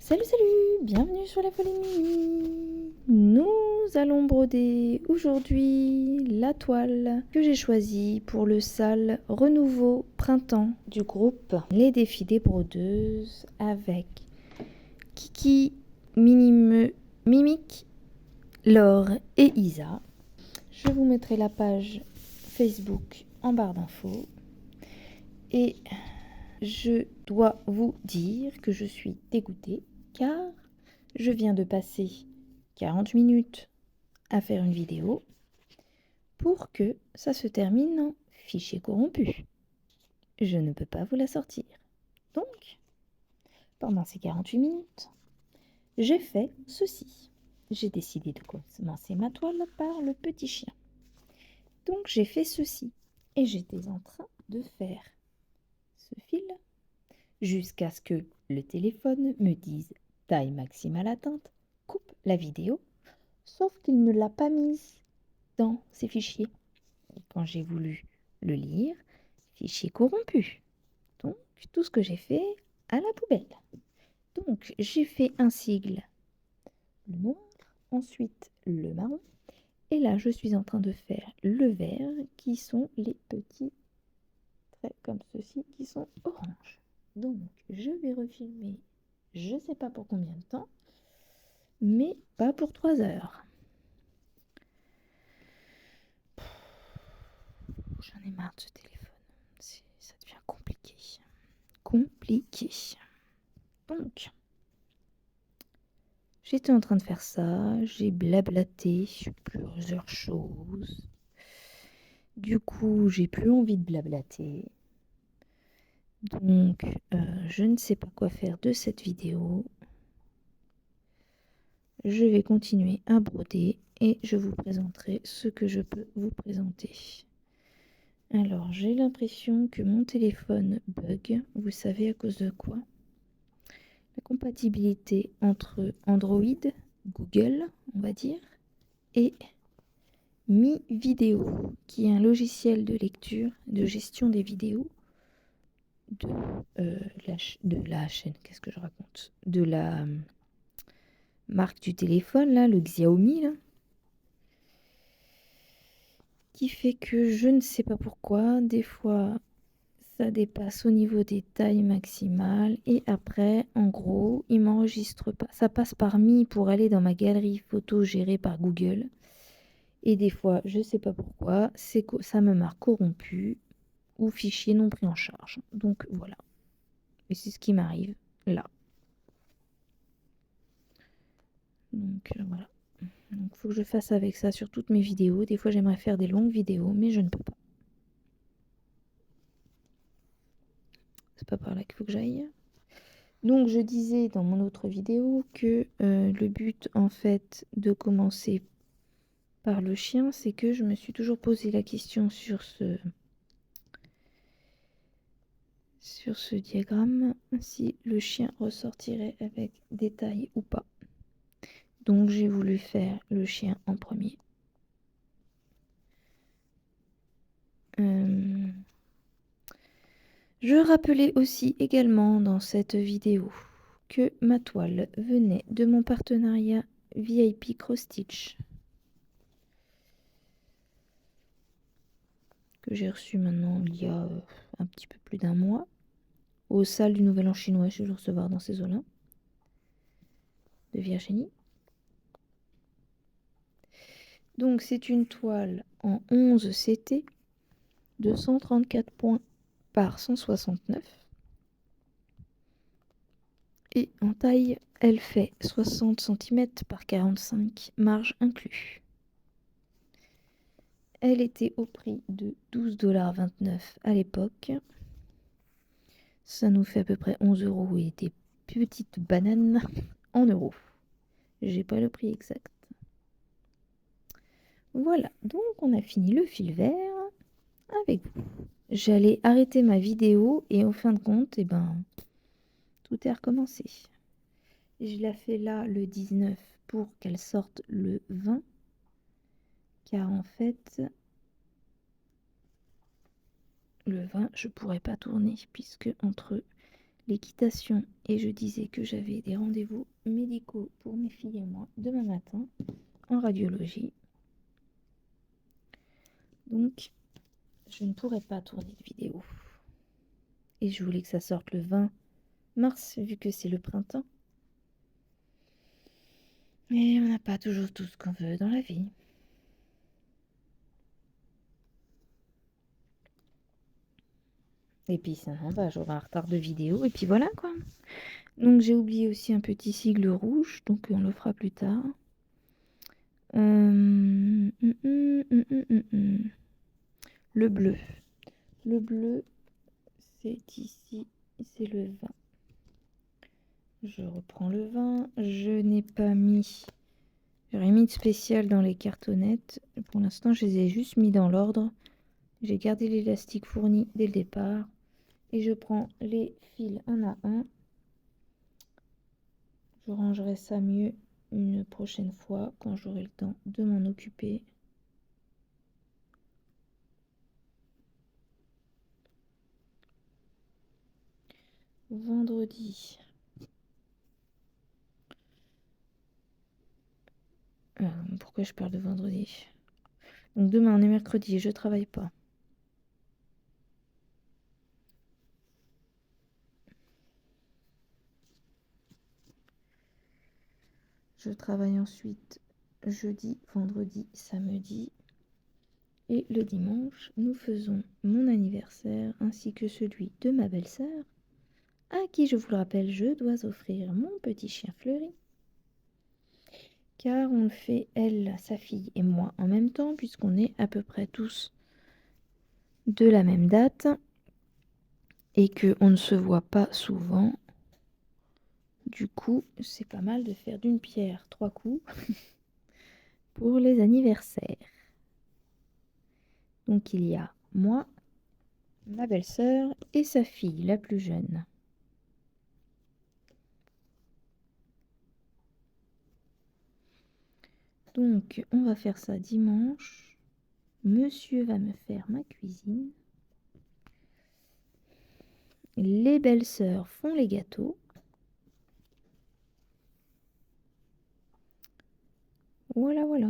Salut, salut, bienvenue sur la folie de Mimi. Nous allons broder aujourd'hui la toile que j'ai choisie pour le sale renouveau printemps du groupe Les Défis des Brodeuses avec Kiki, Mimique, Laure et Isa. Je vous mettrai la page Facebook en barre d'infos et je dois vous dire que je suis dégoûtée car je viens de passer 40 minutes à faire une vidéo pour que ça se termine en fichier corrompu. Je ne peux pas vous la sortir. Donc, pendant ces 48 minutes, j'ai fait ceci. J'ai décidé de commencer ma toile par le petit chien. Donc, j'ai fait ceci. Et j'étais en train de faire ce fil jusqu'à ce que le téléphone me dise taille maximale atteinte, coupe la vidéo, sauf qu'il ne l'a pas mise dans ses fichiers. Et quand j'ai voulu le lire, fichier corrompu. Donc, tout ce que j'ai fait à la poubelle. Donc, j'ai fait un sigle, le noir, ensuite le marron, et là, je suis en train de faire le vert, qui sont les petits traits comme ceci, qui sont orange. Donc, je vais refilmer, je ne sais pas pour combien de temps, mais pas pour 3 heures. J'en ai marre de ce téléphone. Ça devient compliqué. Donc, j'étais en train de faire ça. J'ai blablaté sur plusieurs choses. Du coup, j'ai plus envie de blablater. Donc, je ne sais pas quoi faire de cette vidéo. Je vais continuer à broder et je vous présenterai ce que je peux vous présenter. Alors, j'ai l'impression que mon téléphone bug. Vous savez à cause de quoi? La compatibilité entre Android, Google, on va dire, et Mi Vidéo, qui est un logiciel de lecture, de gestion des vidéos de la chaîne, qu'est-ce que je raconte? De la marque du téléphone, là, le Xiaomi, là. Qui fait que je ne sais pas pourquoi, des fois ça dépasse au niveau des tailles maximales et après en gros il m'enregistre pas, ça passe par Mi pour aller dans ma galerie photo gérée par Google et des fois je sais pas pourquoi ça me marque corrompu ou fichier non pris en charge, donc voilà, et c'est ce qui m'arrive là, donc voilà. Donc faut que je fasse avec ça sur toutes mes vidéos. Des fois j'aimerais faire des longues vidéos mais je ne peux pas. C'est pas par là qu'il faut que j'aille. Donc je disais dans mon autre vidéo que le but en fait de commencer par le chien, c'est que je me suis toujours posé la question sur ce diagramme, si le chien ressortirait avec des tailles ou pas. Donc j'ai voulu faire le chien en premier. Je rappelais aussi également dans cette vidéo que ma toile venait de mon partenariat VIP Cross Stitch, que j'ai reçu maintenant il y a un petit peu plus d'1 mois, aux salles du Nouvel An chinois, je vais le recevoir dans ces eaux-là, de Virginie. Donc c'est une toile en 11 CT, de 134 points par 169. Et en taille, elle fait 60 cm par 45, marge inclus. Elle était au prix de 12,29 $ à l'époque. Ça nous fait à peu près 11 € et des petites bananes en euros. J'ai pas le prix exact. Voilà, donc on a fini le fil vert avec vous. J'allais arrêter ma vidéo et en fin de compte, eh ben, tout est recommencé. Je la fais là le 19 pour qu'elle sorte le 20. Car en fait, le 20, je pourrais pas tourner puisque entre l'équitation et je disais que j'avais des rendez-vous médicaux pour mes filles et moi demain matin en radiologie. Donc, je ne pourrais pas tourner de vidéo. Et je voulais que ça sorte le 20 mars, vu que c'est le printemps. Mais on n'a pas toujours tout ce qu'on veut dans la vie. Et puis sinon, bah, j'aurai un retard de vidéo. Et puis voilà quoi. Donc j'ai oublié aussi un petit sigle rouge. Donc on le fera plus tard. Le bleu. Le bleu, c'est ici. C'est le 20. Je reprends le 20. Je n'ai pas mis... J'aurais mis de spécial dans les cartonnettes. Pour l'instant, je les ai juste mis dans l'ordre. J'ai gardé l'élastique fourni dès le départ. Et je prends les fils un à un. Je rangerai ça mieux une prochaine fois quand j'aurai le temps de m'en occuper. Vendredi. Pourquoi je parle de vendredi? Donc demain on est mercredi, je travaille pas. Je travaille ensuite jeudi, vendredi, samedi. Et le dimanche, nous faisons mon anniversaire ainsi que celui de ma belle-sœur, à qui, je vous le rappelle, je dois offrir mon petit chien Fleuri. Car on le fait, elle, sa fille et moi en même temps, puisqu'on est à peu près tous de la même date et qu'on ne se voit pas souvent. Du coup, c'est pas mal de faire d'une pierre 3 coups pour les anniversaires. Donc il y a moi, ma belle-sœur et sa fille, la plus jeune. Donc on va faire ça dimanche. Monsieur va me faire ma cuisine. Les belles-sœurs font les gâteaux. Voilà, voilà.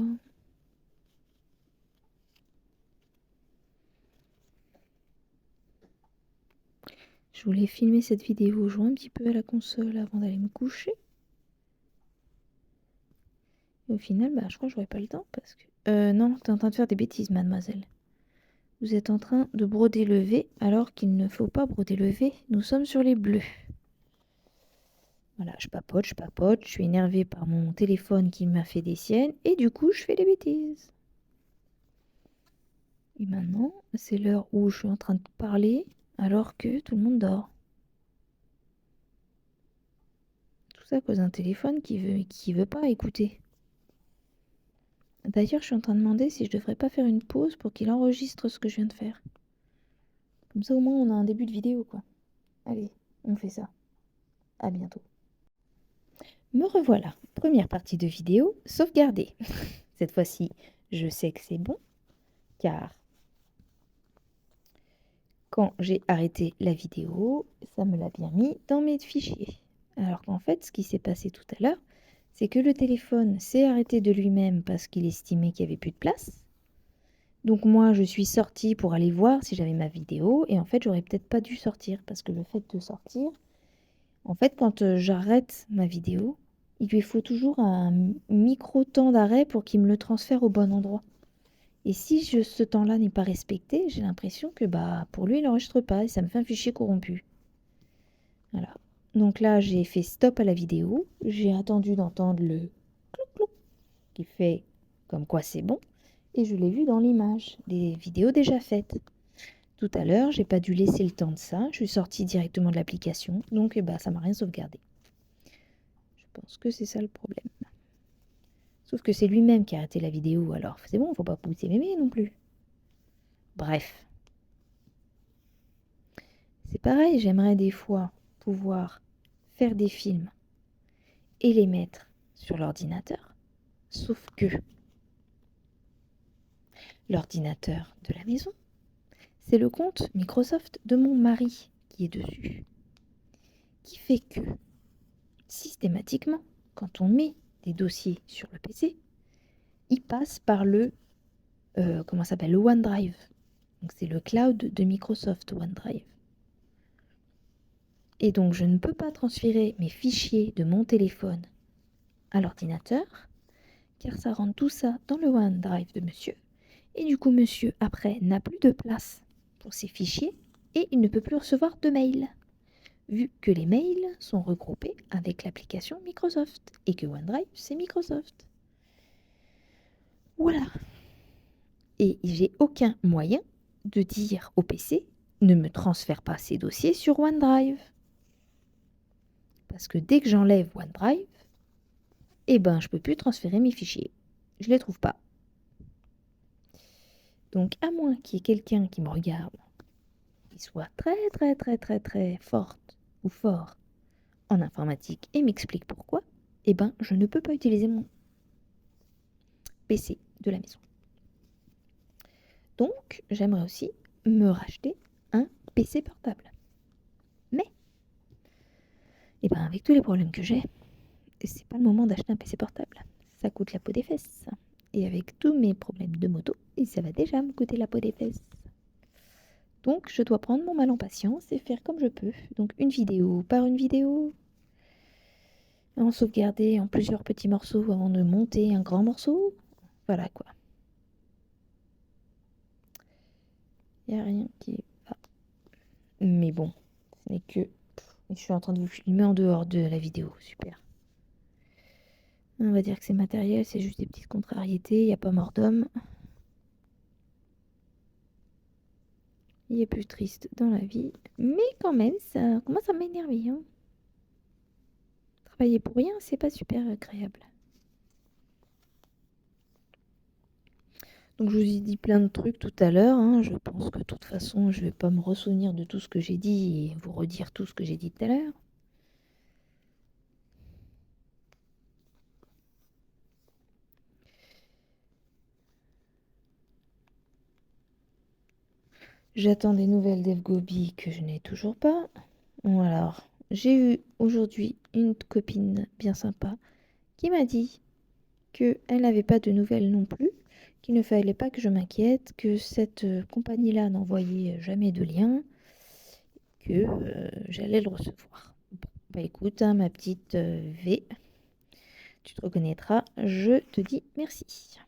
Je voulais filmer cette vidéo, jouer un petit peu à la console avant d'aller me coucher. Et au final, bah, je crois que j'aurais pas le temps parce que... non, t'es en train de faire des bêtises, mademoiselle. Vous êtes en train de broder le V alors qu'il ne faut pas broder le V. Nous sommes sur les bleus. Voilà, je papote, je suis énervée par mon téléphone qui m'a fait des siennes et du coup, je fais des bêtises. Et maintenant, c'est l'heure où je suis en train de parler alors que tout le monde dort. Tout ça à cause d'un téléphone qui veut pas écouter. D'ailleurs, je suis en train de demander si je devrais pas faire une pause pour qu'il enregistre ce que je viens de faire. Comme ça, au moins, on a un début de vidéo, quoi. Allez, on fait ça. À bientôt. Me revoilà. Première partie de vidéo sauvegardée. Cette fois-ci, je sais que c'est bon, car quand j'ai arrêté la vidéo, ça me l'a bien mis dans mes fichiers. Alors qu'en fait, ce qui s'est passé tout à l'heure, c'est que le téléphone s'est arrêté de lui-même parce qu'il estimait qu'il n'y avait plus de place. Donc moi, je suis sortie pour aller voir si j'avais ma vidéo, et en fait, j'aurais peut-être pas dû sortir, parce que le fait de sortir, en fait, quand j'arrête ma vidéo, il lui faut toujours un micro-temps d'arrêt pour qu'il me le transfère au bon endroit. Et si ce temps-là n'est pas respecté, j'ai l'impression que bah pour lui, il n'enregistre pas, et ça me fait un fichier corrompu. Voilà. Donc là, j'ai fait stop à la vidéo, j'ai attendu d'entendre le clouc-clouc qui fait comme quoi c'est bon, et je l'ai vu dans l'image, des vidéos déjà faites. Tout à l'heure, j'ai pas dû laisser le temps de ça, je suis sortie directement de l'application, donc bah, ça m'a rien sauvegardé. Je pense que c'est ça le problème. Sauf que c'est lui-même qui a arrêté la vidéo, alors c'est bon, faut pas pousser mémé non plus. Bref. C'est pareil, j'aimerais des fois pouvoir faire des films et les mettre sur l'ordinateur. Sauf que l'ordinateur de la maison, c'est le compte Microsoft de mon mari qui est dessus. qui fait que systématiquement, quand on met des dossiers sur le PC, ils passent par le le OneDrive. Donc c'est le cloud de Microsoft OneDrive. Et donc je ne peux pas transférer mes fichiers de mon téléphone à l'ordinateur, car ça rentre tout ça dans le OneDrive de monsieur. Et du coup, monsieur, après, n'a plus de place pour ses fichiers et il ne peut plus recevoir de mails, vu que les mails sont regroupés avec l'application Microsoft et que OneDrive, c'est Microsoft. Voilà. Et j'ai aucun moyen de dire au PC, ne me transfère pas ces dossiers sur OneDrive. Parce que dès que j'enlève OneDrive, eh ben, je peux plus transférer mes fichiers. Je les trouve pas. Donc, à moins qu'il y ait quelqu'un qui me regarde, qui soit très forte ou fort en informatique et m'explique pourquoi, eh ben, je ne peux pas utiliser mon PC de la maison. Donc, j'aimerais aussi me racheter un PC portable. Mais, eh ben, avec tous les problèmes que j'ai, c'est pas le moment d'acheter un PC portable. Ça coûte la peau des fesses. Et avec tous mes problèmes de moto, ça va déjà me coûter la peau des fesses. Donc, je dois prendre mon mal en patience et faire comme je peux. Donc, une vidéo par une vidéo, en sauvegarder en plusieurs petits morceaux avant de monter un grand morceau. Voilà quoi. Il n'y a rien qui va. Mais bon, ce n'est que... Je suis en train de vous filmer en dehors de la vidéo. Super. On va dire que c'est matériel, c'est juste des petites contrariétés. Il n'y a pas mort d'homme. Il est plus triste dans la vie. Mais quand même, ça commence à m'énerver. Hein. Travailler pour rien, c'est pas super agréable. Donc je vous ai dit plein de trucs tout à l'heure. Hein. Je pense que de toute façon, je vais pas me ressouvenir de tout ce que j'ai dit et vous redire tout ce que j'ai dit tout à l'heure. J'attends des nouvelles d'Eve Gobi que je n'ai toujours pas. Bon alors, j'ai eu aujourd'hui une copine bien sympa qui m'a dit qu'elle n'avait pas de nouvelles non plus, qu'il ne fallait pas que je m'inquiète, que cette compagnie-là n'envoyait jamais de lien, que j'allais le recevoir. Bon, bah écoute, hein, ma petite V, tu te reconnaîtras, je te dis merci.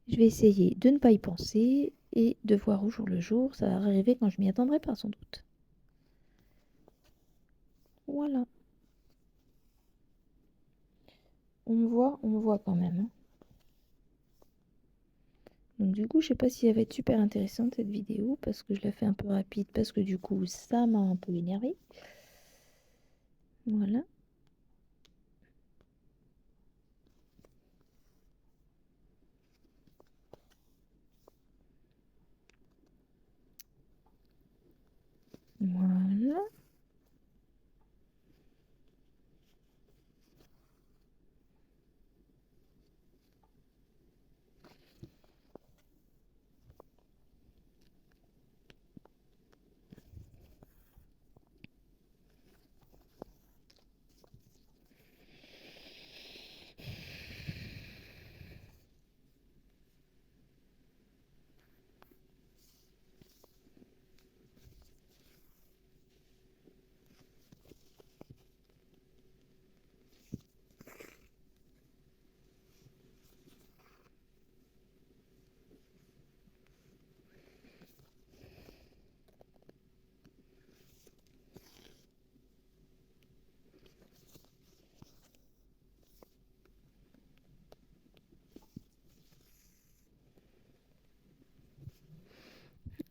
Je vais essayer de ne pas y penser et de voir au jour le jour. Ça va arriver quand je m'y attendrai pas sans doute. Voilà. On me voit quand même. Hein. Donc du coup, je sais pas si elle va être super intéressante cette vidéo parce que je la fais un peu rapide parce que du coup, ça m'a un peu énervé. Voilà. Voilà.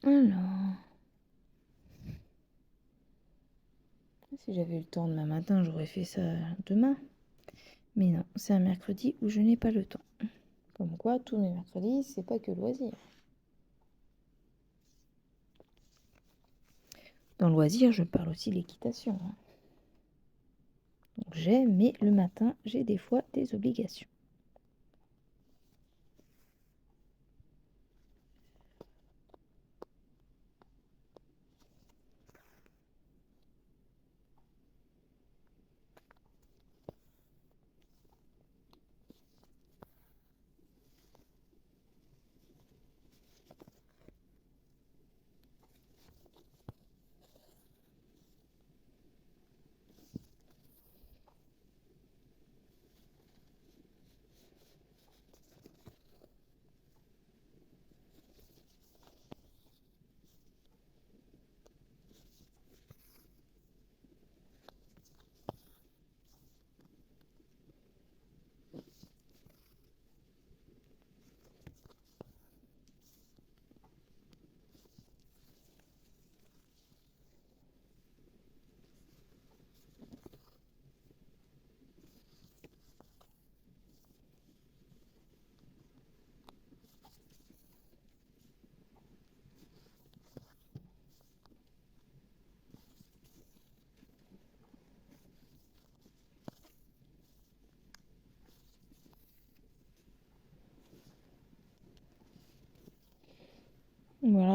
Alors. Si j'avais eu le temps demain matin, j'aurais fait ça demain. Mais non, c'est un mercredi où je n'ai pas le temps. Comme quoi, tous mes mercredis, c'est pas que loisir. Dans le loisir, je parle aussi de l'équitation. Hein. Donc j'aime, mais le matin, j'ai des fois des obligations.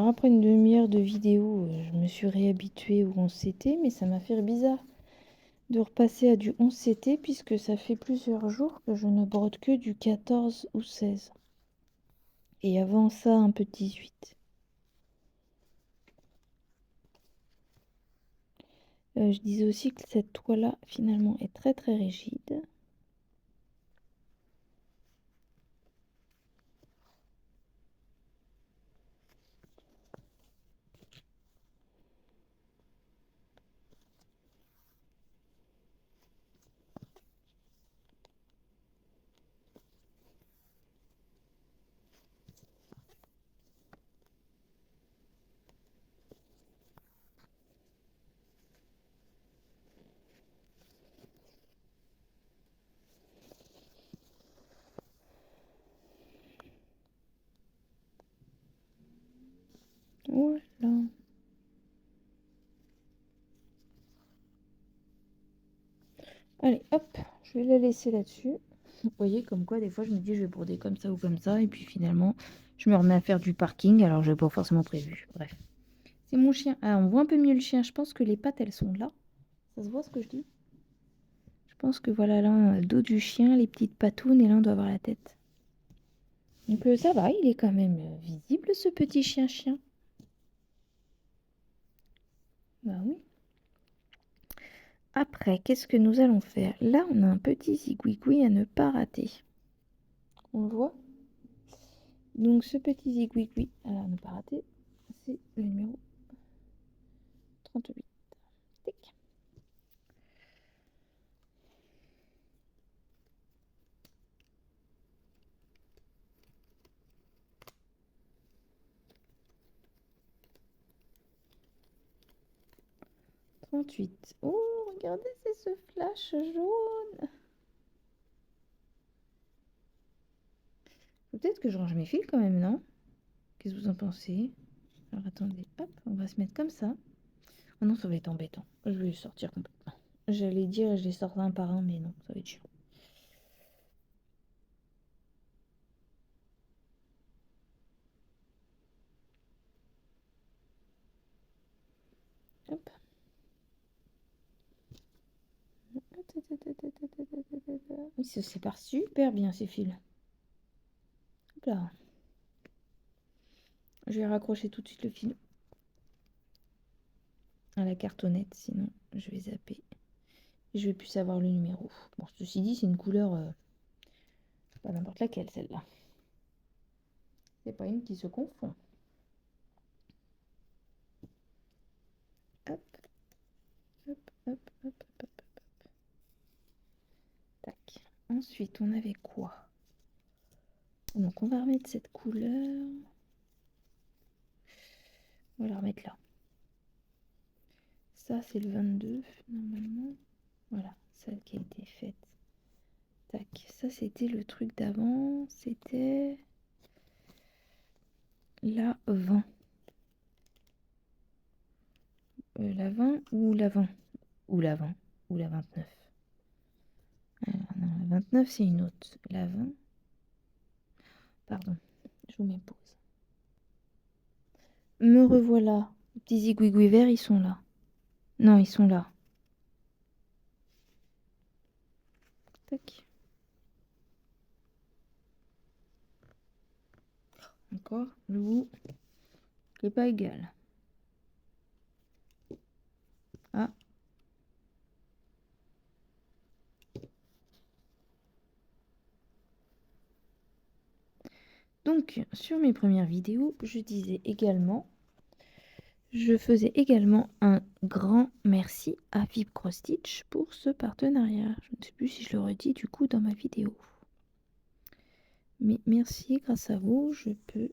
Alors après une demi-heure de vidéo, je me suis réhabituée au 11CT, mais ça m'a fait bizarre de repasser à du 11CT puisque ça fait plusieurs jours que je ne brode que du 14 ou 16. Et avant ça, un peu de 18. Je disais aussi que cette toile-là, finalement, est très très rigide. Voilà. Allez, hop, je vais la laisser là-dessus. Vous voyez, comme quoi, des fois, je me dis, je vais broder comme ça ou comme ça. Et puis finalement, je me remets à faire du parking, alors je n'avais pas forcément prévu. Bref. C'est mon chien. Ah, on voit un peu mieux le chien. Je pense que les pattes, elles sont là. Ça se voit ce que je dis? Je pense que voilà, là, on a le dos du chien, les petites patounes, et là, on doit avoir la tête. Donc ça va, il est quand même visible, ce petit chien-chien. Bah oui. Après, qu'est-ce que nous allons faire? Là, on a un petit zigouigoui à ne pas rater. On le voit? Donc ce petit zigouigoui à ne pas rater, c'est le numéro 38. Tic. « 38. Oh, regardez, c'est ce flash jaune. Peut-être que je range mes fils quand même, non? Qu'est-ce que vous en pensez? Alors attendez, hop, on va se mettre comme ça. Oh non, ça va être embêtant. Je vais le sortir complètement. J'allais dire, je les sors un par un, mais non, ça va être chiant. Hop. Il se sépare super bien ces fils. Hop là. Je vais raccrocher tout de suite le fil à la cartonnette, sinon je vais zapper. Et je vais plus savoir le numéro. Bon, ceci dit, c'est une couleur pas n'importe laquelle, celle-là. C'est pas une qui se confond. Hop, hop, hop, hop, hop, hop, hop. Tac. Ensuite, on avait quoi? Donc, on va remettre cette couleur. On va la remettre là. Ça, c'est le 22, normalement. Voilà, celle qui a été faite. Tac, ça, c'était le truc d'avant. C'était la 20. La 20 ou la 20? Ou la 20 ou la 29? Alors, non, la 29, c'est une autre. La 20... Pardon, je vous mets pause. Me revoilà. Les petits zigouigouis verts, ils sont là. Non, ils sont là. Tac. Encore le bout qui n'est pas égal. Ah. Donc, sur mes premières vidéos, je faisais également un grand merci à Vib Cross Stitch pour ce partenariat. Je ne sais plus si je le redis du coup dans ma vidéo. Mais merci, grâce à vous, je peux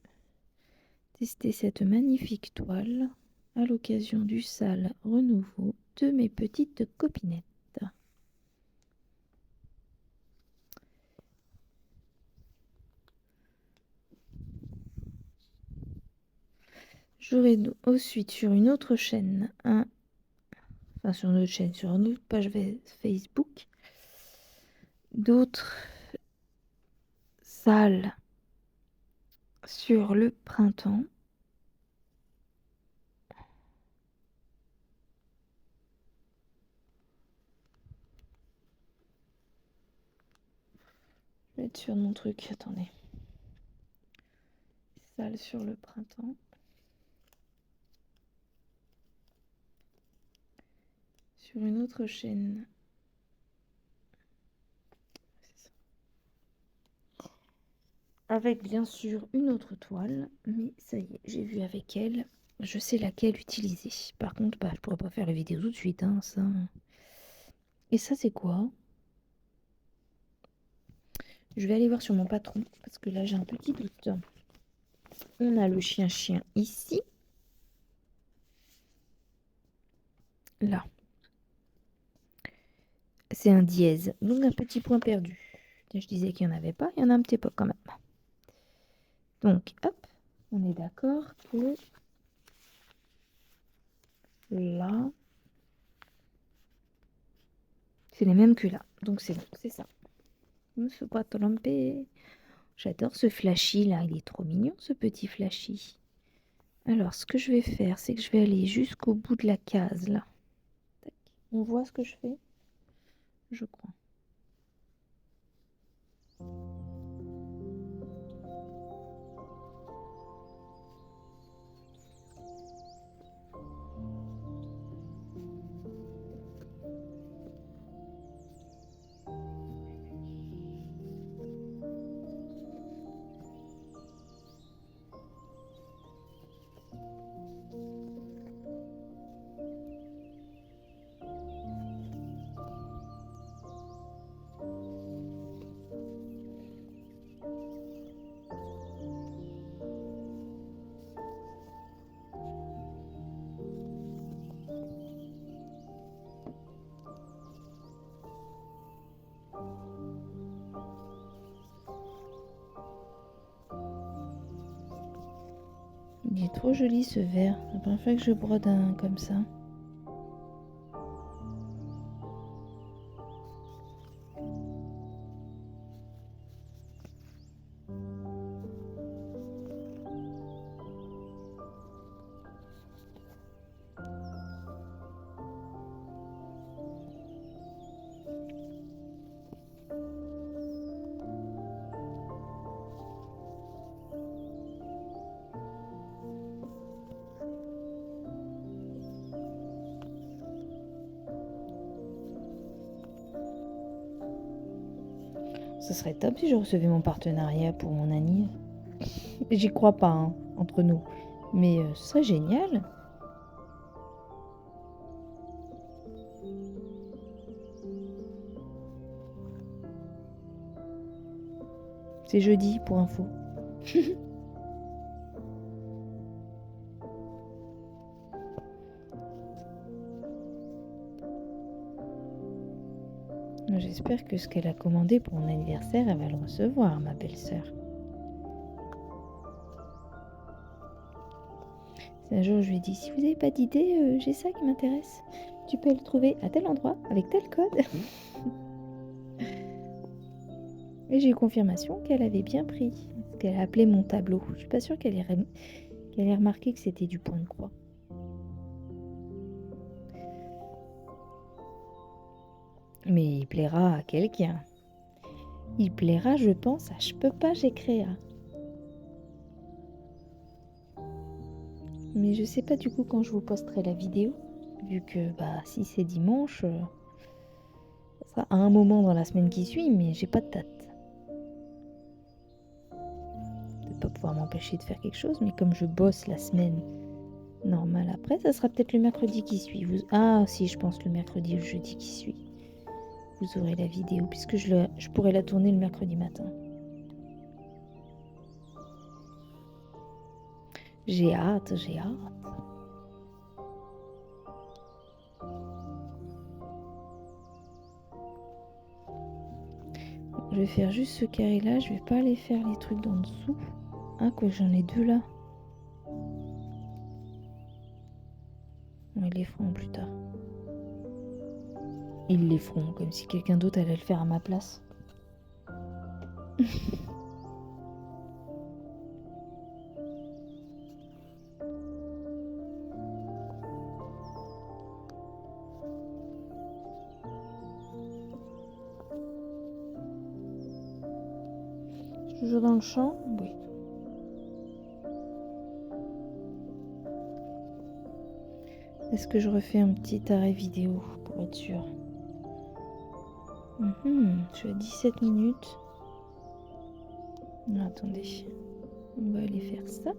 tester cette magnifique toile à l'occasion du sale renouveau de mes petites copinettes. J'aurai ensuite sur une autre chaîne, sur une autre chaîne, sur une autre page Facebook, d'autres salles sur le printemps. être sûre de mon truc. Attendez. Sale sur le printemps. Sur une autre chaîne. C'est ça. Avec bien sûr une autre toile. Mais ça y est, j'ai vu avec elle. Je sais laquelle utiliser. Par contre, je pourrais pas faire la vidéo tout de suite, hein, ça. Et ça, c'est quoi? Je vais aller voir sur mon patron, parce que là, j'ai un petit doute. On a le chien ici. Là. C'est un dièse, donc un petit point perdu. Je disais qu'il n'y en avait pas, il y en a un petit peu quand même. Donc, hop, on est d'accord que là, c'est les mêmes que là. Donc c'est bon, c'est ça. Je ne me suis pas trompée. J'adore ce flashy là, il est trop mignon ce petit flashy. Alors, ce que je vais faire, c'est que je vais aller jusqu'au bout de la case là. Tac. On voit ce que je fais? Je crois. Il est trop joli ce vert. C'est la première fois que je brode un comme ça. Ce serait top si je recevais mon partenariat pour mon anniv. J'y crois pas, hein, entre nous. Mais ce serait génial. C'est jeudi, pour info. J'espère que ce qu'elle a commandé pour mon anniversaire, elle va le recevoir, ma belle-sœur. Un jour, je lui ai dit, si vous n'avez pas d'idée, j'ai ça qui m'intéresse. Tu peux le trouver à tel endroit, avec tel code. Et j'ai eu confirmation qu'elle avait bien pris. Ce qu'elle a appelé mon tableau. Je suis pas sûre qu'elle ait remarqué que c'était du point de croix. Mais il plaira à quelqu'un. Il plaira, je pense, à Je peux pas, j'ai créé. Mais je sais pas du coup quand je vous posterai la vidéo. Vu que si c'est dimanche, ça sera à un moment dans la semaine qui suit, mais j'ai pas de date. Je vais pas pouvoir m'empêcher de faire quelque chose, mais comme je bosse la semaine normale après, ça sera peut-être le mercredi qui suit. Ah si, je pense le mercredi ou le jeudi qui suit. Vous aurez la vidéo, puisque je pourrais la tourner le mercredi matin. J'ai hâte, j'ai hâte. Je vais faire juste ce carré là, je vais pas aller faire les trucs d'en dessous. Ah quoi, j'en ai deux là. Ils les feront plus tard. Ils les feront comme si quelqu'un d'autre allait le faire à ma place. Toujours dans le champ? Oui. Est-ce que je refais un petit arrêt vidéo pour être sûr? Je suis à 17 minutes. Attendez. On va aller faire ça.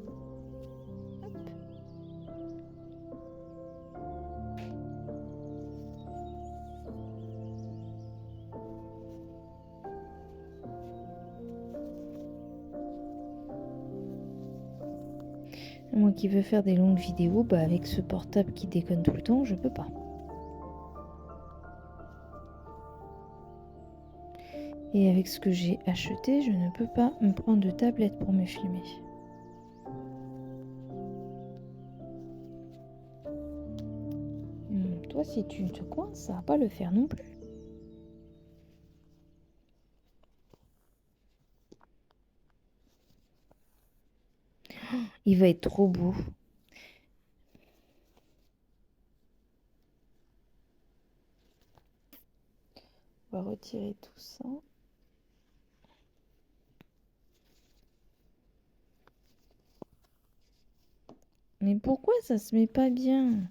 Hop. Moi qui veux faire des longues vidéos, bah avec ce portable qui déconne tout le temps, je peux pas. Et avec ce que j'ai acheté, je ne peux pas me prendre de tablette pour me filmer. Toi, si tu te coinces, ça va pas le faire non plus. Il va être trop beau. On va retirer tout ça. Mais pourquoi ça se met pas bien?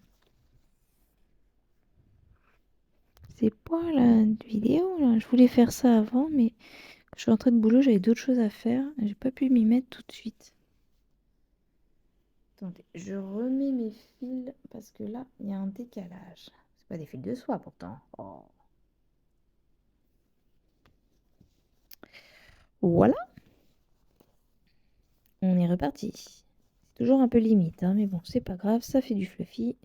C'est pas la vidéo là. Je voulais faire ça avant, mais quand je suis rentrée de boulot, j'avais d'autres choses à faire. J'ai pas pu m'y mettre tout de suite. Attendez, je remets mes fils parce que là, il y a un décalage. C'est pas des fils de soie pourtant. Oh. Voilà. On est reparti. C'est toujours un peu limite, hein, mais bon, c'est pas grave, ça fait du fluffy.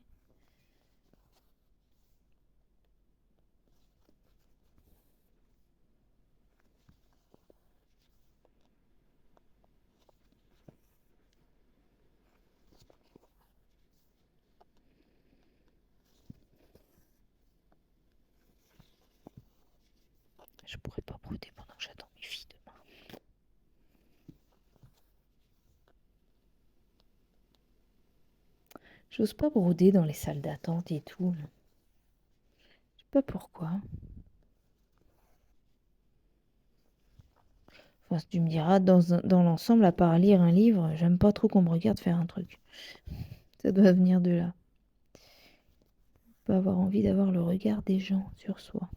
Je pourrais pas broder pendant que j'attends mes filles demain. J'ose pas broder dans les salles d'attente et tout. Je sais pas pourquoi. Enfin, tu me diras, dans l'ensemble, à part lire un livre, j'aime pas trop qu'on me regarde faire un truc. Ça doit venir de là. Pas avoir envie d'avoir le regard des gens sur soi.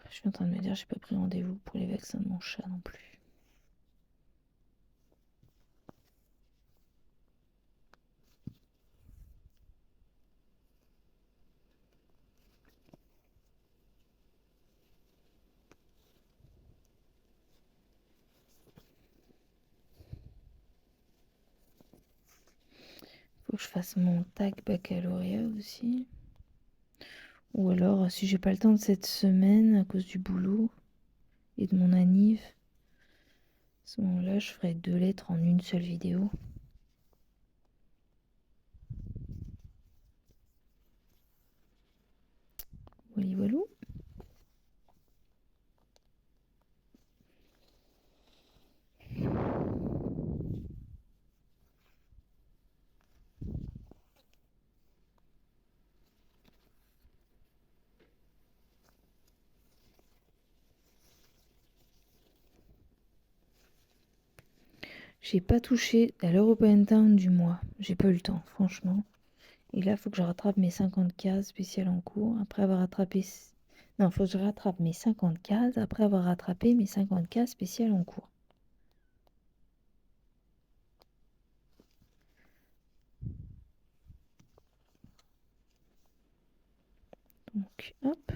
Je suis en train de me dire, j'ai pas pris rendez-vous pour les vaccins de mon chat non plus. Faut que je fasse mon tag baccalauréat aussi. Ou alors, si j'ai pas le temps de cette semaine à cause du boulot et de mon anniv, à ce moment-là, je ferai 2 lettres en une seule vidéo. Voilà, voilà. J'ai pas touché à l'European Town du mois. J'ai pas eu le temps, franchement. Et là, il faut que je rattrape mes 50 cases spéciales en cours. Après avoir rattrapé... Non, il faut que je rattrape mes 50 cases après avoir rattrapé mes 50 cases spéciales en cours. Donc, hop.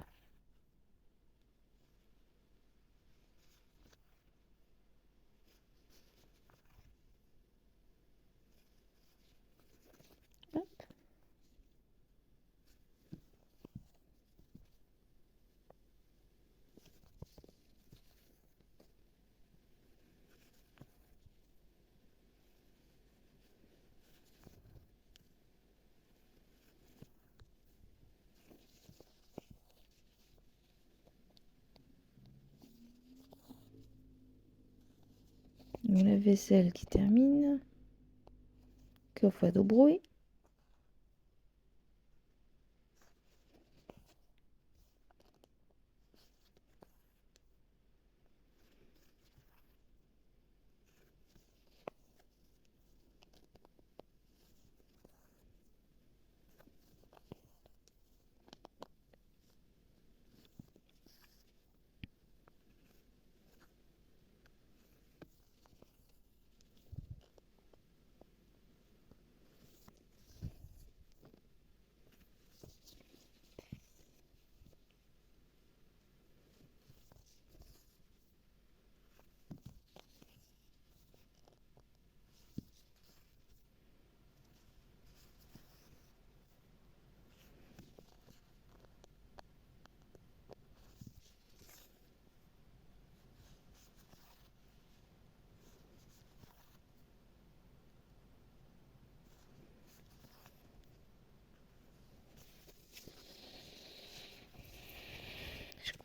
Hop. La vaisselle qui termine. Café d'eau brouille.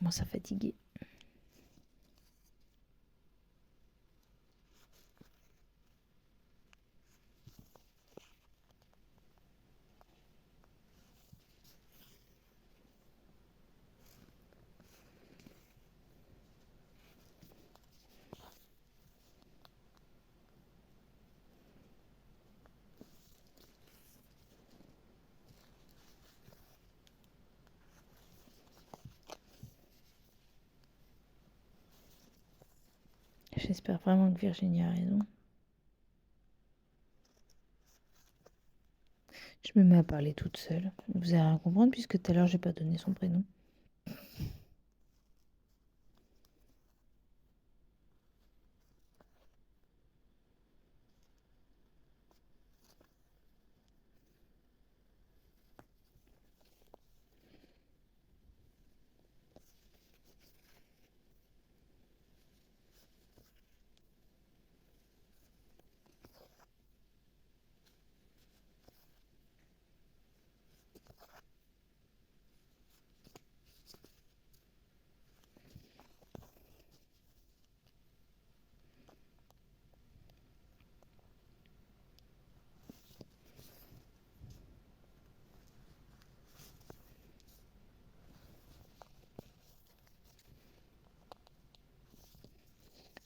commence à fatiguer. J'espère vraiment que Virginie a raison. Je me mets à parler toute seule. Vous allez rien comprendre puisque tout à l'heure j'ai pas donné son prénom.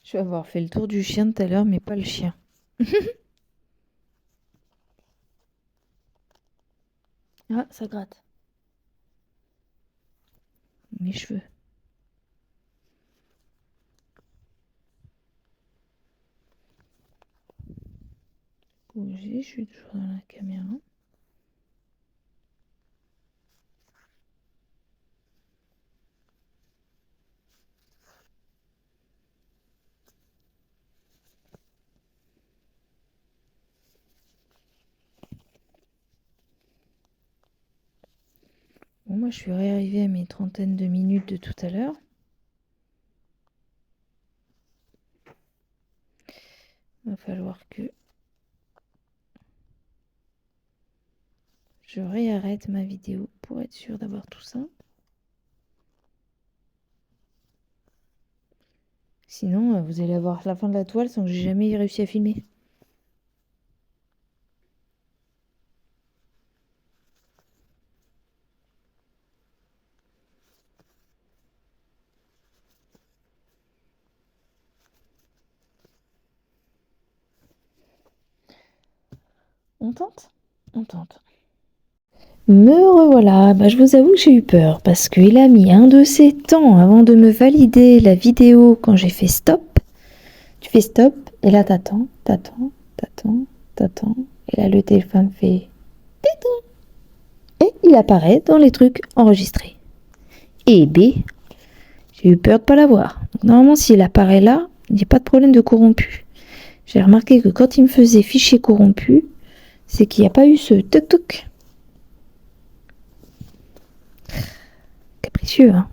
Je vais avoir fait le tour du chien tout à l'heure, mais pas le chien. Ah, ça gratte. Mes cheveux. Bougez, je suis toujours dans la caméra. Bon, moi, je suis réarrivée à mes trentaines de minutes de tout à l'heure. Il va falloir que je réarrête ma vidéo pour être sûre d'avoir tout ça. Sinon, vous allez avoir la fin de la toile sans que j'ai jamais réussi à filmer. On tente? On tente. Me revoilà. Bah, je vous avoue que j'ai eu peur parce qu'il a mis un de ses temps avant de me valider la vidéo quand j'ai fait stop. Tu fais stop et là t'attends. Et là le téléphone fait téton. Et il apparaît dans les trucs enregistrés. Et B, j'ai eu peur de pas l'avoir. Donc normalement s'il apparaît là, il n'y a pas de problème de corrompu. J'ai remarqué que quand il me faisait fichier corrompu, c'est qu'il n'y a pas eu ce toc-toc. Capricieux, hein.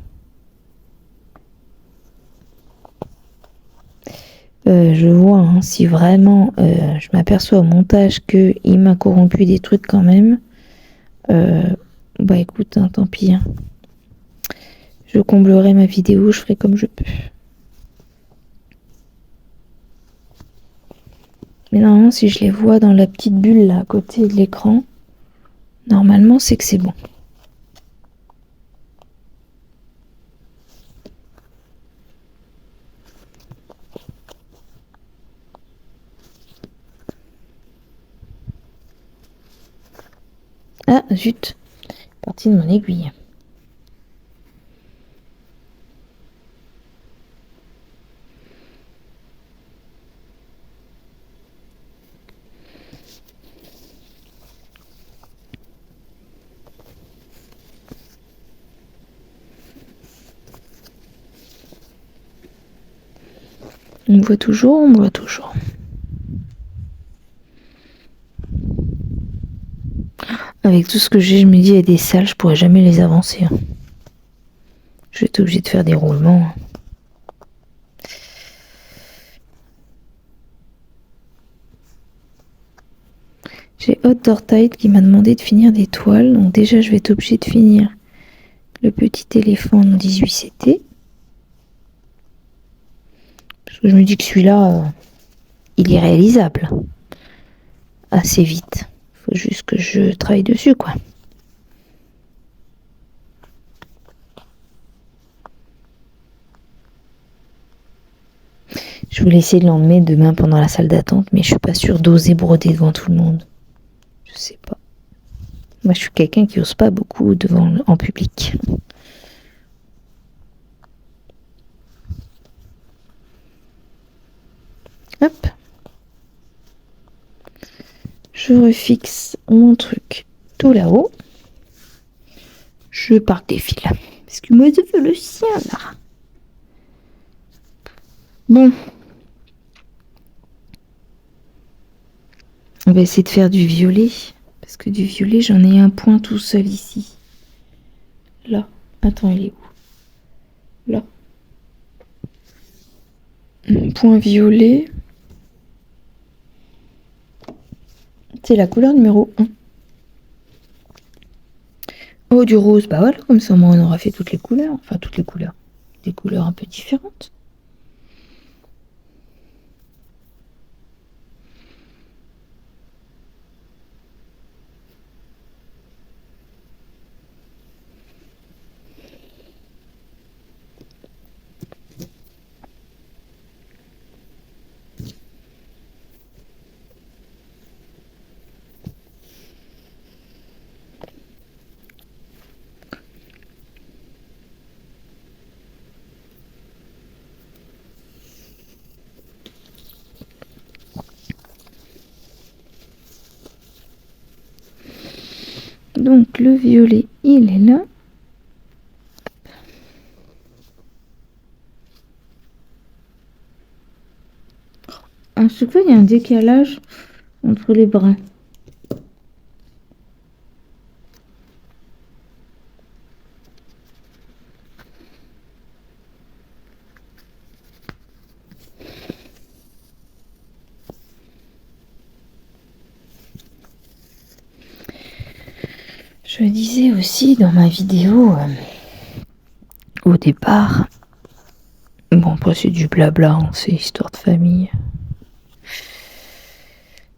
Je vois, hein, si vraiment je m'aperçois au montage qu'il m'a corrompu des trucs quand même, bah écoute, hein, tant pis. Hein. Je comblerai ma vidéo, je ferai comme je peux. Mais normalement, si je les vois dans la petite bulle là à côté de l'écran, normalement c'est que c'est bon. Ah zut, partie de mon aiguille. On me voit toujours, on me voit toujours. Avec tout ce que j'ai, je me dis, il y a des salles, je pourrais jamais les avancer. Hein. Je vais être obligée de faire des roulements. J'ai Hot Door Tide qui m'a demandé de finir des toiles, donc déjà je vais être obligée de finir le petit éléphant en 18CT. Parce que je me dis que celui-là, il est réalisable. Assez vite. Faut juste que je travaille dessus, quoi. Je voulais essayer de l'emmener demain pendant la salle d'attente, mais je suis pas sûre d'oser broder devant tout le monde. Je sais pas. Moi, je suis quelqu'un qui ose pas beaucoup en public. Hop. Je refixe mon truc tout là-haut. Je parque des fils. Parce que moi, je veux le sien, là. Bon. On va essayer de faire du violet. Parce que du violet, j'en ai un point tout seul ici. Là. Attends, il est où? Là. Un point violet. C'est la couleur numéro 1. Oh, du rose. Bah voilà, comme ça, moi, on aura fait toutes les couleurs. Enfin, toutes les couleurs. Des couleurs un peu différentes. Donc le violet, il est là. À chaque fois, il y a un décalage entre les brins. Je disais aussi dans ma vidéo au départ, bon après c'est du blabla, hein, c'est histoire de famille.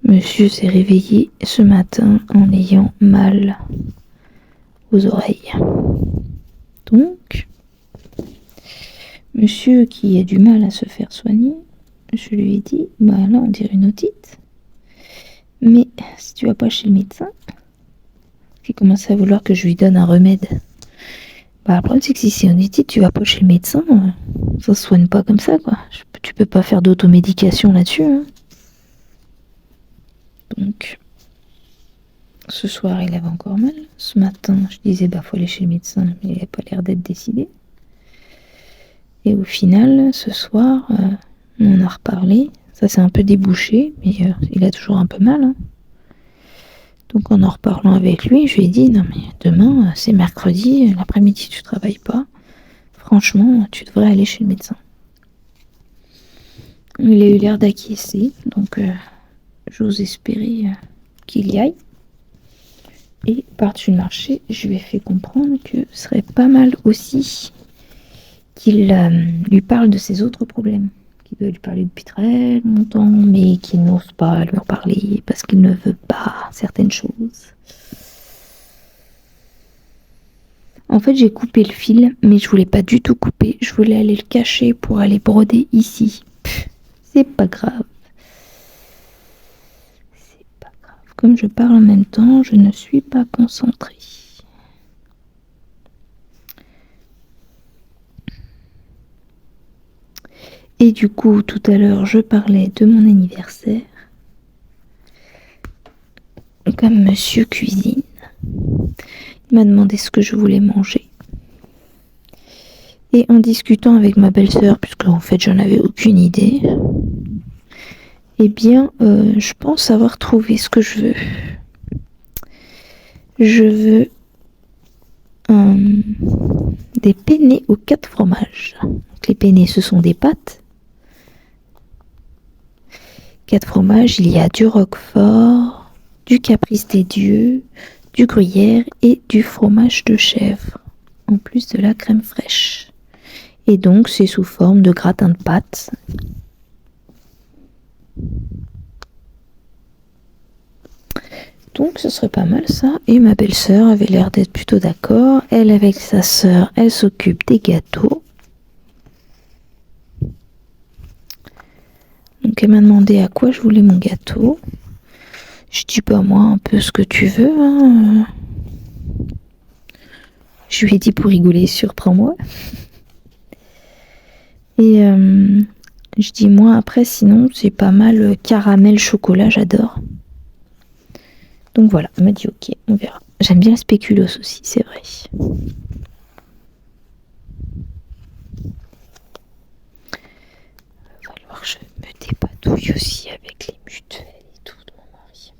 Monsieur s'est réveillé ce matin en ayant mal aux oreilles. Donc, monsieur qui a du mal à se faire soigner, je lui ai dit, bah là on dirait une otite. Mais si tu vas pas chez le médecin, qui commence à vouloir que je lui donne un remède. Bah, le problème, c'est que si c'est une otite, tu vas pas chez le médecin, ça se soigne pas comme ça, quoi. Tu peux pas faire d'automédication là-dessus. Hein. Donc, ce soir, il avait encore mal. Ce matin, je disais, bah, faut aller chez le médecin, mais il n'avait pas l'air d'être décidé. Et au final, ce soir, on a reparlé. Ça s'est un peu débouché, mais il a toujours un peu mal. Hein. Donc en reparlant avec lui, je lui ai dit, non mais demain, c'est mercredi, l'après-midi tu travailles pas. Franchement, tu devrais aller chez le médecin. Il a eu l'air d'acquiescer, donc j'ose espérer qu'il y aille. Et par-dessus le marché, je lui ai fait comprendre que ce serait pas mal aussi qu'il lui parle de ses autres problèmes. Qu'il doit lui parler depuis très longtemps, mais qu'il n'ose pas lui en parler parce qu'il ne veut pas certaines choses. En fait, j'ai coupé le fil, mais je voulais pas du tout couper. Je voulais aller le cacher pour aller broder ici. C'est pas grave. C'est pas grave. Comme je parle en même temps, je ne suis pas concentrée. Et du coup, tout à l'heure, je parlais de mon anniversaire. Comme monsieur cuisine, il m'a demandé ce que je voulais manger. Et en discutant avec ma belle-sœur, puisque en fait j'en avais aucune idée, eh bien, je pense avoir trouvé ce que je veux. Je veux des penne aux 4 fromages. Donc, les penne, ce sont des pâtes. 4 fromages, il y a du roquefort, du caprice des dieux, du gruyère et du fromage de chèvre. en plus de la crème fraîche. Et donc c'est sous forme de gratin de pâte. Donc ce serait pas mal ça. Et ma belle-sœur avait l'air d'être plutôt d'accord. Elle avec sa sœur, elle s'occupe des gâteaux. Donc elle m'a demandé à quoi je voulais mon gâteau. Je dis bah moi un peu ce que tu veux. Hein. Je lui ai dit pour rigoler, surprends-moi. Et je dis moi après sinon c'est pas mal caramel chocolat, j'adore. Donc voilà, elle m'a dit ok, on verra. J'aime bien le spéculoos aussi, c'est vrai. Il va falloir que je me dépatouille aussi avec les mutuelles et tout de mon mari.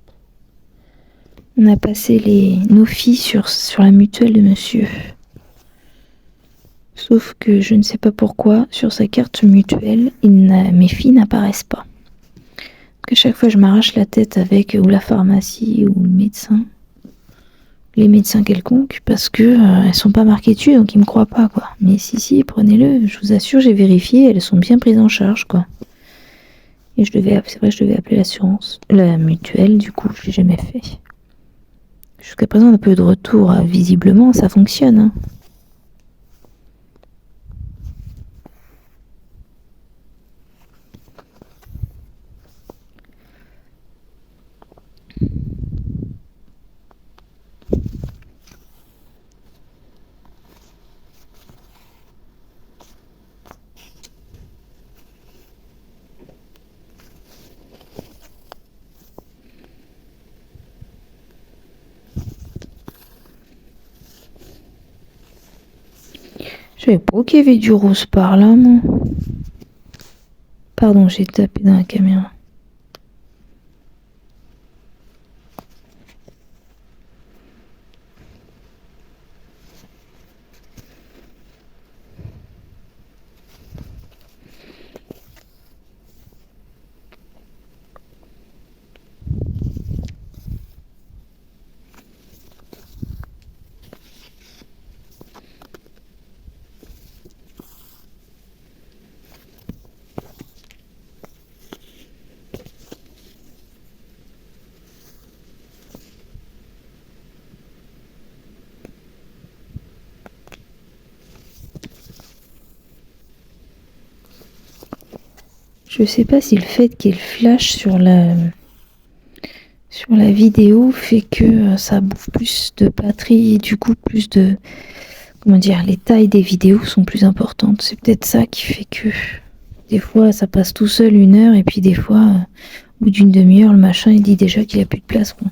On a passé nos filles sur la mutuelle de monsieur. Sauf que je ne sais pas pourquoi, sur sa carte mutuelle, mes filles n'apparaissent pas. Que chaque fois je m'arrache la tête avec ou la pharmacie ou le médecin, les médecins quelconques, parce que elles sont pas marquées dessus, donc ils me croient pas quoi. Mais si, prenez-le, je vous assure, j'ai vérifié, elles sont bien prises en charge quoi. Et c'est vrai, je devais appeler l'assurance, la mutuelle, du coup, je l'ai jamais fait. Jusqu'à présent, on a peu de retour, visiblement, ça fonctionne. Hein. Je savais pas qu'il y avait du rose par là, moi. Pardon, j'ai tapé dans la caméra. Je sais pas si le fait qu'il flash sur la vidéo fait que ça bouffe plus de batterie et du coup plus de... Comment dire, les tailles des vidéos sont plus importantes. C'est peut-être ça qui fait que des fois ça passe tout seul 1 heure et puis des fois au bout d'une demi-heure le machin il dit déjà qu'il a plus de place quoi.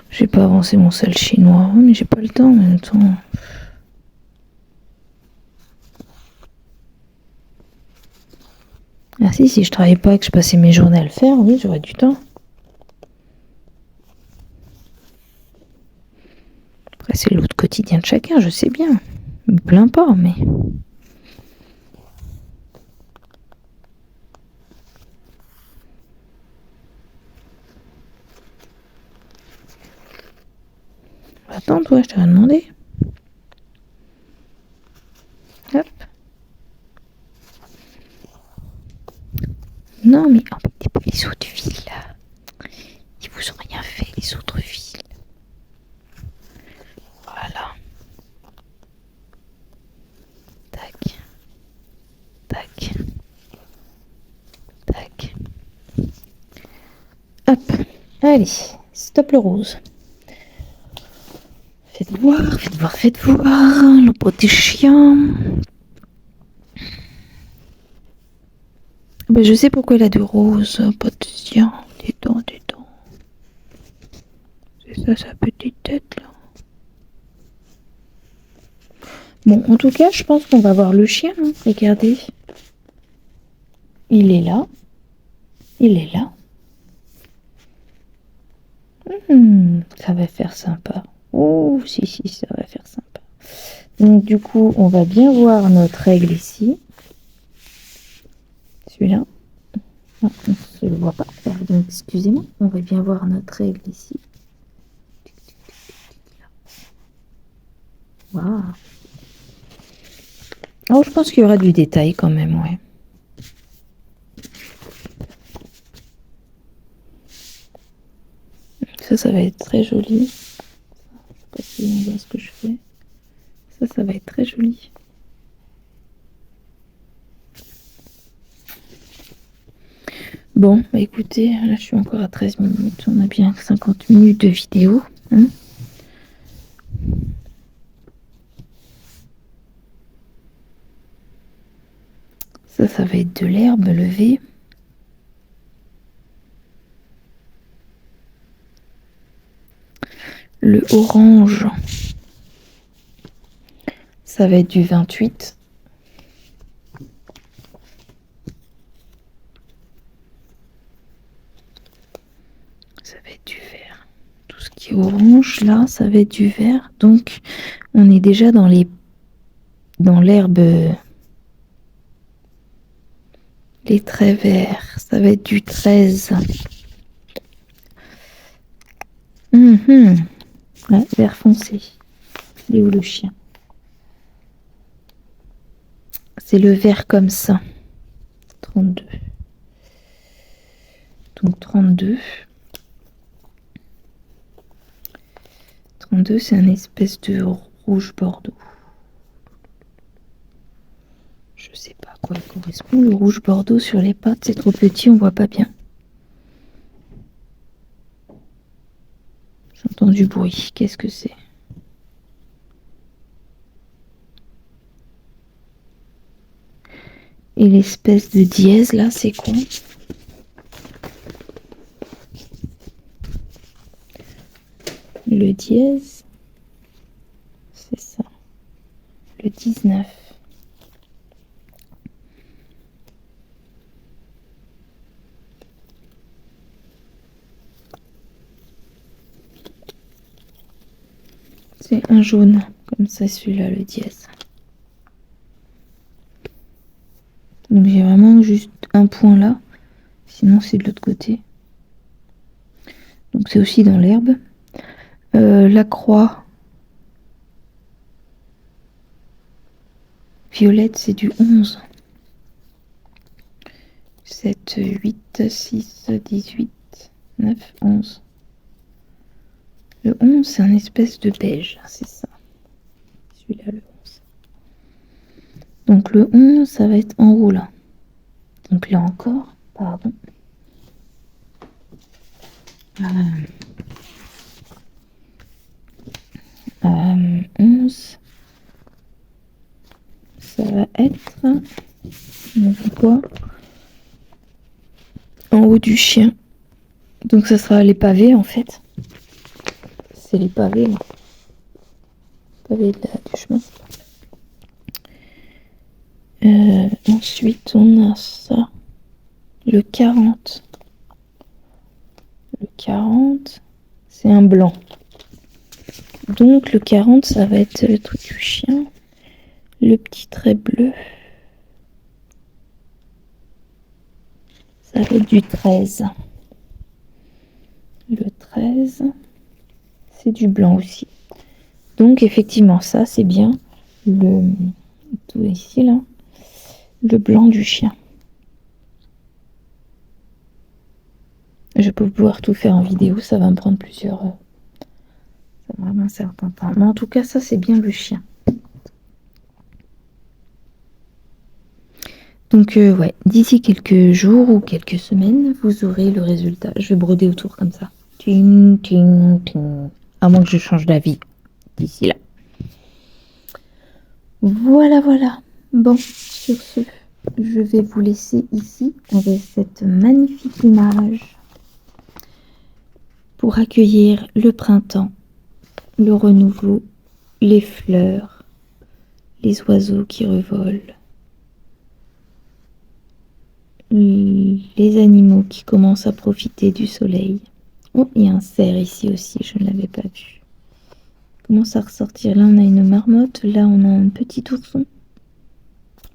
J'ai pas avancé mon sel chinois, mais j'ai pas le temps en même temps. Ah si je travaillais pas et que je passais mes journées à le faire, oui, j'aurais du temps. Après, c'est l'autre quotidien de chacun, je sais bien. Je me plains pas, mais... Attends, toi, je t'ai rien demandé. Hop. Non, mais embêtez pas les autres villes, là. Ils vous ont rien fait, les autres villes. Voilà. Tac. Tac. Tac. Hop, allez, stop le rose. Faites voir, faites voir, faites voir. Le petit chien. Ben, je sais pourquoi il a du rose, petit chien. Dis donc, dis donc. C'est ça sa petite tête là. Bon, en tout cas, je pense qu'on va voir le chien. Hein. Regardez. Il est là. Il est là. Ça va faire sympa. Oh, si, ça va faire sympa. Donc, du coup, on va bien voir notre aigle ici. Celui-là. Non, on ne le voit pas. Donc, excusez-moi. On va bien voir notre aigle ici. Waouh. Oh, je pense qu'il y aura du détail quand même, ouais. Ça va être très joli. Je sais pas si on voit ce que je fais. Ça va être très joli. Bon, bah écoutez, là je suis encore à 13 minutes. On a bien 50 minutes de vidéo. Hein. Ça va être de l'herbe levée. Le orange, ça va être du 28. Ça va être du vert. Tout ce qui est orange, là, ça va être du vert. Donc, on est déjà dans l'herbe, les traits verts. Ça va être du 13. Ouais, vert foncé. Il est où le chien? C'est le vert comme ça. 32. Donc 32. 32, c'est un espèce de rouge bordeaux. Je sais pas à quoi il correspond. Le rouge bordeaux sur les pattes, c'est trop petit, on voit pas bien. J'entends du bruit. Qu'est-ce que c'est? Et l'espèce de dièse là, c'est quoi? Le dièse, c'est ça. Le 19. C'est un jaune, comme ça celui-là, le dièse. Donc j'ai vraiment juste un point là, sinon c'est de l'autre côté. Donc c'est aussi dans l'herbe. La croix violette, c'est du 11. 7, 8, 6, 18, 9, 11. Le 11, c'est un espèce de beige, c'est ça. Celui-là, le 11. Donc le 11, ça va être en haut là. Donc là encore, pardon. 11, ça va être quoi? En haut du chien. Donc ça sera les pavés en fait. C'est les pavés là. Pavés du chemin. Ensuite on a ça. Le 40. Le 40, c'est un blanc. Donc le 40, ça va être le truc du chien. Le petit trait bleu. Ça va être du 13. Le 13, c'est du blanc aussi. Donc effectivement, ça c'est bien le tout ici là, le blanc du chien. Je peux pouvoir tout faire en vidéo, ça va me prendre plusieurs heures. Ça va vraiment un certain temps. Mais en tout cas, ça c'est bien le chien. Donc ouais, d'ici quelques jours ou quelques semaines, vous aurez le résultat. Je vais broder autour comme ça. Ting, ting, ting. À moins que je change d'avis d'ici là. Voilà, voilà. Bon, sur ce, je vais vous laisser ici avec cette magnifique image pour accueillir le printemps, le renouveau, les fleurs, les oiseaux qui revolent, les animaux qui commencent à profiter du soleil. Oh, il y a un cerf ici aussi, je ne l'avais pas vu. Il commence à ressortir. Là, on a une marmotte, là, on a un petit ourson.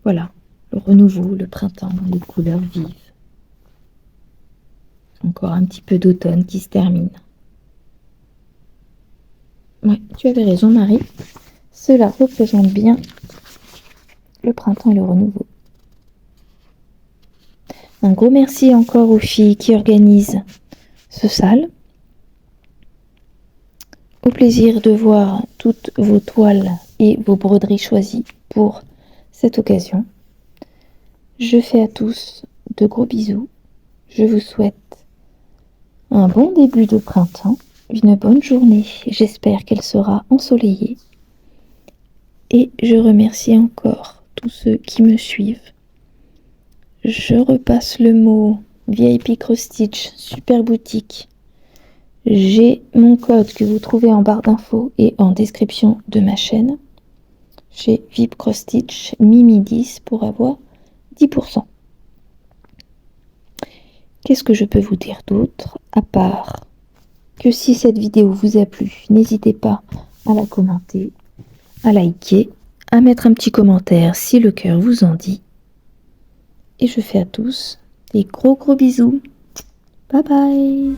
Voilà, le renouveau, le printemps, les couleurs vives. Encore un petit peu d'automne qui se termine. Ouais, tu avais raison, Marie. Cela représente bien le printemps et le renouveau. Un gros merci encore aux filles qui organisent ce sale. Au plaisir de voir toutes vos toiles et vos broderies choisies pour cette occasion. Je fais à tous de gros bisous. Je vous souhaite un bon début de printemps, une bonne journée. J'espère qu'elle sera ensoleillée. Et je remercie encore tous ceux qui me suivent. Je repasse le mot VIP Cross Stitch, super boutique. J'ai mon code que vous trouvez en barre d'infos et en description de ma chaîne. Chez VIP Cross Stitch, Mimi 10 pour avoir 10%. Qu'est-ce que je peux vous dire d'autre, à part que si cette vidéo vous a plu, n'hésitez pas à la commenter, à liker, à mettre un petit commentaire si le cœur vous en dit. Et je fais à tous des gros bisous. Bye bye.